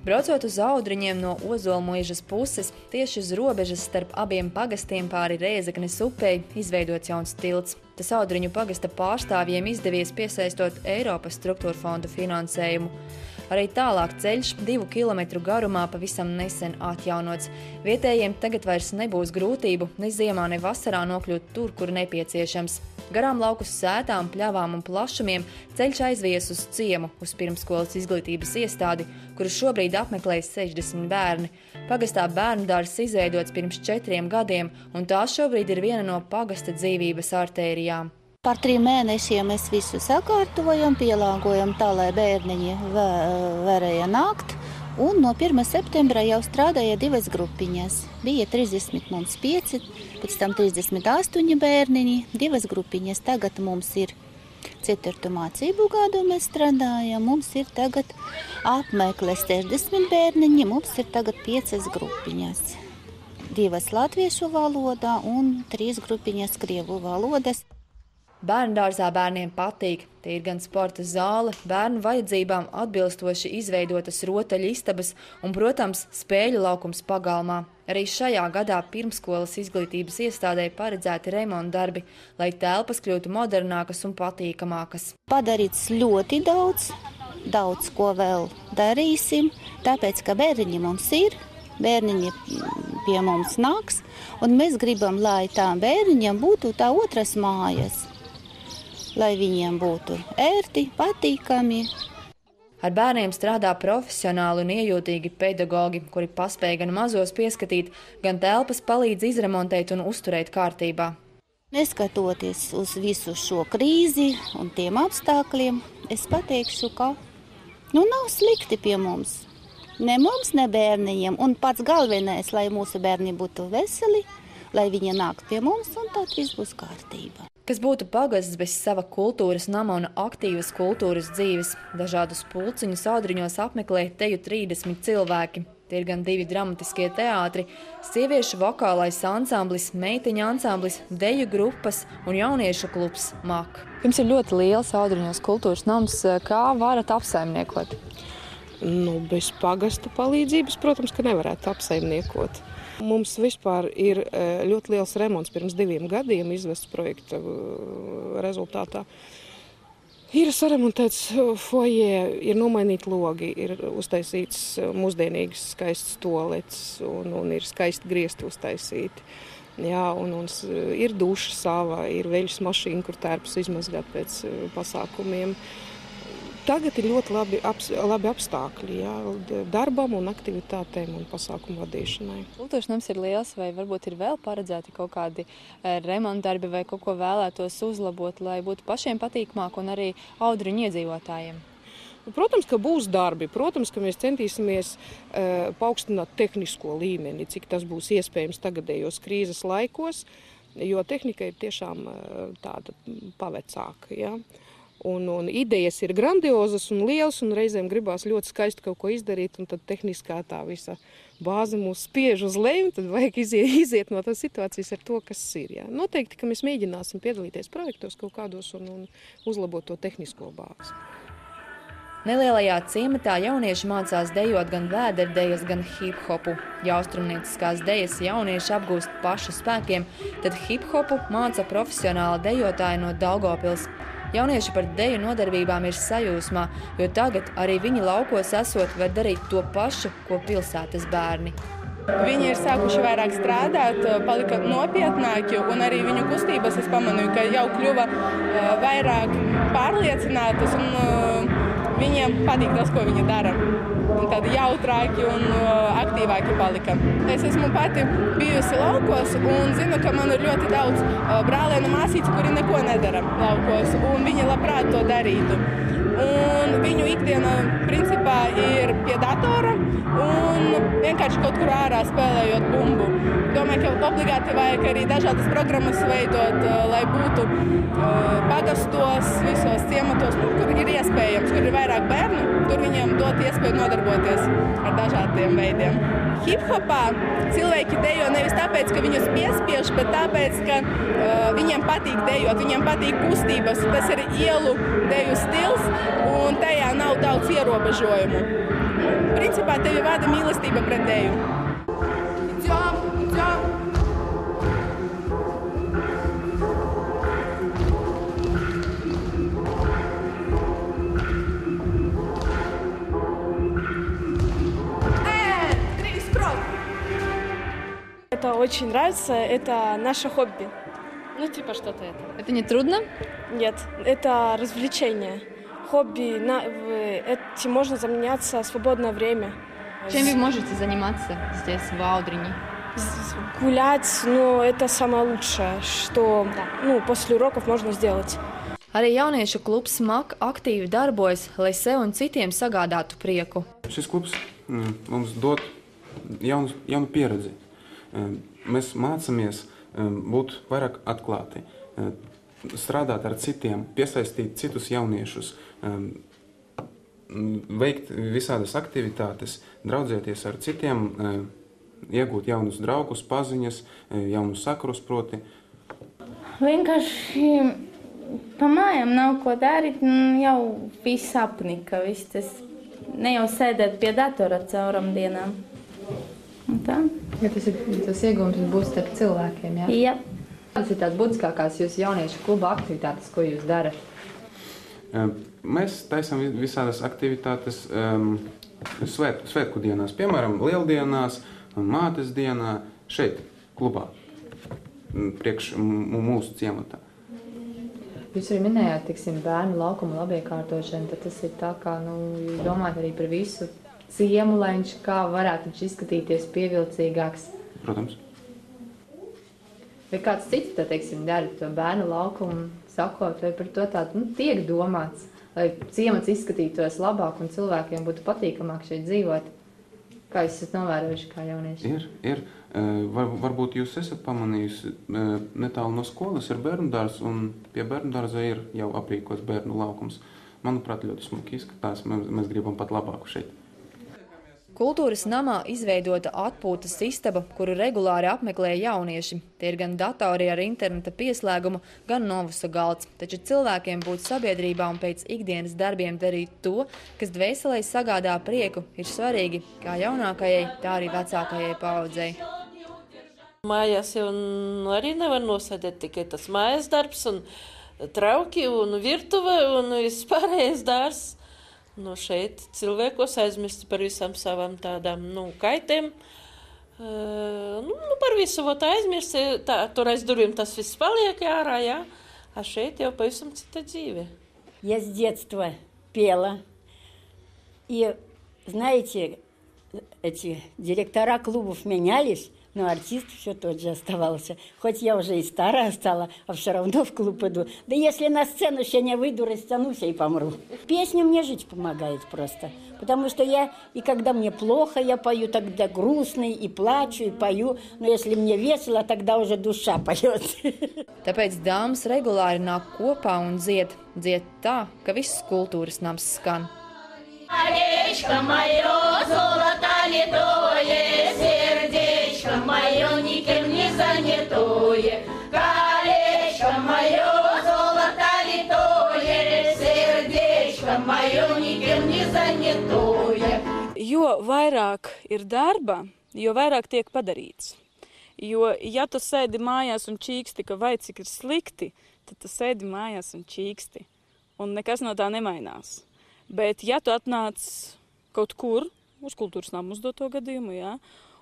Braucot uz Audriņiem no Ozolmuižas puses, tieši uz robežas starp abiem pagastiem pāri Rēzeknes upei izveidots jauns tilts. Tas Audriņu pagasta pārstāvjiem izdevies piesaistot Eiropas struktūra fondu finansējumu. Arī tālāk ceļš 2 kilometru garumā pavisam nesen atjaunots. Vietējiem tagad vairs nebūs grūtību ne ziemā, ne vasarā nokļūt tur, kur nepieciešams. Garām laukus sētām, pļavām un plašumiem ceļš aizvies uz ciemu, uz pirmskolas izglītības iestādi, kuru šobrīd apmeklē 60 bērni. Pagastā bērnu dārzs izveidots pirms 4 gadiem, un tā šobrīd ir viena no pagasta dzīvības artērijām. Par 3 mēnešiem mēs visu sakārtojam, pielāgojam tā, lai bērniņi varēja nākt. Un no 1. septembra jau strādāja 2 grupiņas. Bija 35, pēc tam 38 bērniņi, 2 grupiņas. Tagad mums ir 4. mācību gadu mēs strādājam. Mums ir tagad apmeklē 60 bērniņi, mums ir tagad 5 grupiņas. 2 latviešu valodā un 3 grupiņas krievu valodas. Bērndārzā bērniem patīk. Tie ir gan sporta zāle, bērnu vajadzībām atbilstoši izveidotas rotaļistabas un, protams, spēļu laukums pagalmā. Arī šajā gadā pirmskolas izglītības iestādē paredzēti remonta darbi, lai telpas kļūtu modernākas un patīkamākas. Padarīts ļoti daudz ko vēl darīsim, tāpēc, ka bērniņi mums ir, bērniņi pie mums nāks, un mēs gribam, lai tām bērniņiem būtu tā otras mājas. Lai viņiem būtu ērti, patīkami. Ar bērniem strādā profesionāli un iejūtīgi pedagogi, kuri paspēj gan mazos pieskatīt, gan telpas palīdz izremontēt un uzturēt kārtībā. Neskatoties uz visu šo krīzi un tiem apstākļiem, es pateikšu, ka nav slikti pie mums. Ne mums, ne bērniņiem. Un pats galvenais, lai mūsu bērni būtu veseli, lai viņi nāk pie mums, un tad viss būs kārtība. Kas būtu pagasts bez sava kultūras nama un aktīvas kultūras dzīves. Dažādus pulciņus Audriņos apmeklē teju 30 cilvēki. Tie ir gan 2 dramatiskie teātri, sieviešu vokālais ansamblis, meiteņu ansamblis, deju grupas un jauniešu klubs MAK. Jums ir ļoti liels Audriņos kultūras nams. Kā varat apsaimniekot? Bez pagasta palīdzības, protams, ka nevarētu apsaimniekot. Mums vispār ir ļoti liels remonts pirms 2 gadiem izvests projekta rezultātā. Ir saremontēts foijē, ir nomainīti logi, ir uztaisīts mūsdienīgs skaists toalets un ir skaisti griezti uztaisīti. Jā, un ir duša sava, ir veļas mašīna, kur tērpus izmazgāt pēc pasākumiem. Tagad ir ļoti labi apstākļi, jā, darbam un aktivitātēm un pasākumu vadīšanai. Kultūras nams ir liels, vai varbūt ir vēl paredzēti kaut kādi remontdarbi vai kaut ko vēlētos uzlabot, lai būtu pašiem patīkamāk un arī Audriņu iedzīvotājiem? Protams, ka būs darbi. Protams, ka mēs centīsimies paaugstināt tehnisko līmeni, cik tas būs iespējams tagadējos krīzes laikos, jo tehnika ir tiešām tāda pavecāka, jā. Un idejas ir grandiozas un lielas, un reizēm gribās ļoti skaisti kaut ko izdarīt, un tad tehniskā tā visa bāze mūs spiež uz leju, tad vajag iziet no tās situācijas ar to, kas ir. Jā. Noteikti, ka mēs mēģināsim piedalīties projektos kaut kādos un uzlabot to tehnisko bāzi. Nelielajā ciematā jaunieši mācās dejot gan vēderdejas, gan hip-hopu. Ja austrumnieciskās dejas jaunieši apgūst pašu spēkiem, tad hip-hopu māca profesionāla dejotāja no Daugavpils. Jaunieši par deju nodarbībām ir sajūsmā, jo tagad arī viņi laukos esot var darīt to pašu, ko pilsētas bērni. Viņi ir sākuši vairāk strādāt, palika nopietnāki, un arī viņu kustības es pamanīju, ka jau kļuva vairāk pārliecinātas, un viņiem patīk tas, ko viņi dara. Tādi jautrāki un aktīvāki palika. Es esmu pati bijusi laukos un zinu, ka man ir ļoti daudz brālēnu māsīcu, kuri neko nedara laukos, un viņi labprāt to darītu. Un viņu ikdiena principā ir pie datora un vienkārši kaut kur ārā spēlējot bumbu. Domāju, ka obligāti vajag arī dažādas programmas veidot, lai būtu pagastos, visos ciematos, kur ir iespējams, kur ir vairāk bērnu, tur viņiem dot iespēju nodarboties ar dažādiem veidiem. Hip-hopā cilvēki dejo nevis tāpēc, ka viņus piespiež, bet tāpēc, ka viņiem patīk dejot, viņiem patīk kustības. Tas ir ielu deju stils, un tajā nav daudz ierobežojumu. Principā tevi vada mīlestība pret deju. Это очень нравится, это наше хобби. Ну, типа что-то это. Это не трудно? Нет, это развлечение. Хобби, этим можно заняться в свободное время. Чем вы можете заниматься здесь, в Аудрине? Гулять, ну, это самое лучшее, что после уроков можно сделать. Arī jauniešu klubs MAK aktīvi darbojas, lai sev un citiem sagādātu prieku. Šis klubs mums dod jaunu pieredzi. Mēs mācāmies būt vairāk atklāti, strādāt ar citiem, piesaistīt citus jauniešus, veikt visādas aktivitātes, draudzēties ar citiem, iegūt jaunus draugus, paziņas, jaunus sakrus proti. Vienkārši pa mājām nav ko darīt, jau viss apnika, viss tas ne jau sēdēt pie datora cauram dienām. Ja tas iegūms būs starp cilvēkiem, jā? Jā. Kādas ir tās būtiskākās jūsu jauniešu kluba aktivitātes, ko jūs darat? Mēs taisam visādas aktivitātes svētku dienās, piemēram, lieldienās un mātes dienā šeit, klubā, priekš mūsu ciematā. Jūs arī minējāt, bērnu laukumu labiekārtošanu, tad tas ir tā kā, jūs domājat arī par visu ciemu, lai viņš kā varētu izskatīties pievilcīgāks. Protams. Vai kāds cits, dara to bērnu laukumu sakot, vai par to tādu tiek domāts, lai ciemats izskatītos labāk un cilvēkiem būtu patīkamāk šeit dzīvot? Kā jūs esat novērojuši kā jaunieši? Ir. Varbūt jūs esat pamanījusi, netālu no skolas ir bērnudārs, un pie bērnudārza ir jau aprīkots bērnu laukums. Manuprāt, ļoti smuki izskatās, mēs gribam pat labāku šeit. Kultūras namā izveidota atpūtas istaba, kuru regulāri apmeklē jaunieši. Tie ir gan datori ar interneta pieslēgumu, gan novusa galds. Taču cilvēkiem būt sabiedrībā un pēc ikdienas darbiem darīt to, kas dvēselē sagādā prieku, ir svarīgi kā jaunākajai, tā arī vecākajai paaudzei. Mājās jau arī nevar nosēdēt tikai tas mājas darbs un trauki un virtuve un vispārējais dārs. Šeit cilvēkos aizmirst par visām savām tādām kaitēm. Par visu aizmirst, tur aiz durvīm tas viss paliek ārā, jā. А šeit jau pavisam cita dzīve. Я с детства пела. И, знаете, эти директора клубов менялись, но артист все тот же оставался. Хоть я уже и старая стала, а все равно в клуб иду. Да если на сцену еще не выйду, растянусь и помру. Песня мне жить помогает просто. Потому что и когда мне плохо, я пою, тогда грустно, и плачу, и пою. Но если мне весело, тогда уже душа поет. Tāpēc dāmas regulāri nāk kopā un dzied tā, ka viss kultūras nams skan. Колечко мое золото литое, сердечко мое никем не занятое. Колечко мое золото литое, сердечко мое никем не занятое. Jo vairāk ir darba, jo vairāk tiek padarīts. Jo, ja tu sēdi mājās un čīksti, ka vai cik ir slikti, tad tu sēdi mājās un čīksti. Un nekas no tā nemainās. Bet, ja tu atnāc kaut kur, uz kultūras namu uz doto gadījumu, jā,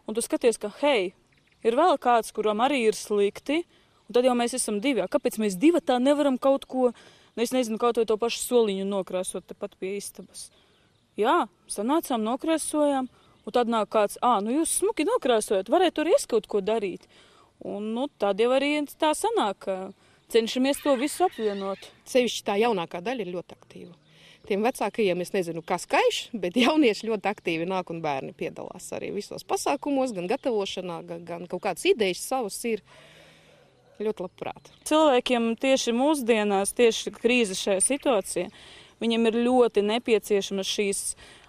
un tu skaties, ka, hei, ir vēl kāds, kuram arī ir slikti, un tad jau mēs esam divi. Kāpēc mēs divi tā nevaram kaut ko, es nezinu, kaut vai to pašu soliņu nokrāsot tepat pie istabas? Jā, sanācām, nokrāsojām, un tad nāk kāds, jūs smuki nokrāsojat, varētu arī es kaut ko darīt. Un, tad jau arī tā sanāk, cenšamies to visu apvienot. Sevišķi tā jaunākā daļa ir ļoti aktīva. Tiem vecākajiem es nezinu, kas kaiš, bet jaunieši ļoti aktīvi nāk un bērni piedalās arī visos pasākumos, gan gatavošanā, gan kaut kādas idejas savas ir ļoti labprāt. Cilvēkiem tieši mūsdienās, tieši krīze šajā situācijā, viņiem ir ļoti nepieciešamas šīs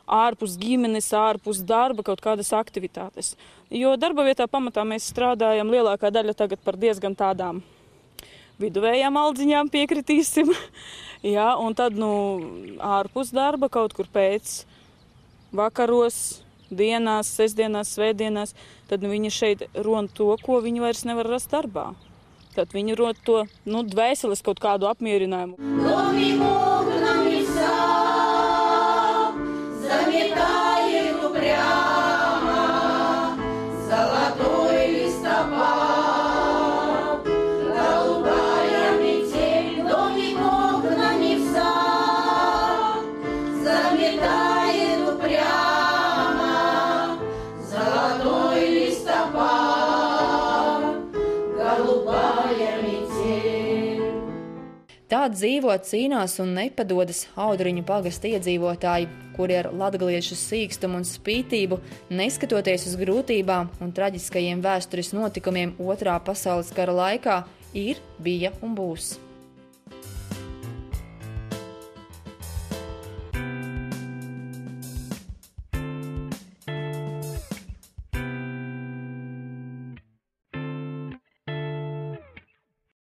ārpus ģimenes, ārpus darba kaut kādas aktivitātes. Jo darba vietā pamatā mēs strādājam lielākā daļa tagad par diezgan tādām viduvējām aldziņām, piekritīsim. Jā, un tad, ārpus darba kaut kur pēc vakaros, dienās, sestdienās, svētdienās, tad viņi šeit rod to, ko viņi vairs nevar rast darbā. Tad viņi rod to, dvēseles kaut kādu apmierinājumu. Tā dzīvo, cīnās un nepadodas Audriņu pagasta iedzīvotāji, kuri ar latgaliešu sīkstumu un spītību, neskatoties uz grūtībām un traģiskajiem vēstures notikumiem Otrā pasaules kara laikā, ir, bija un būs.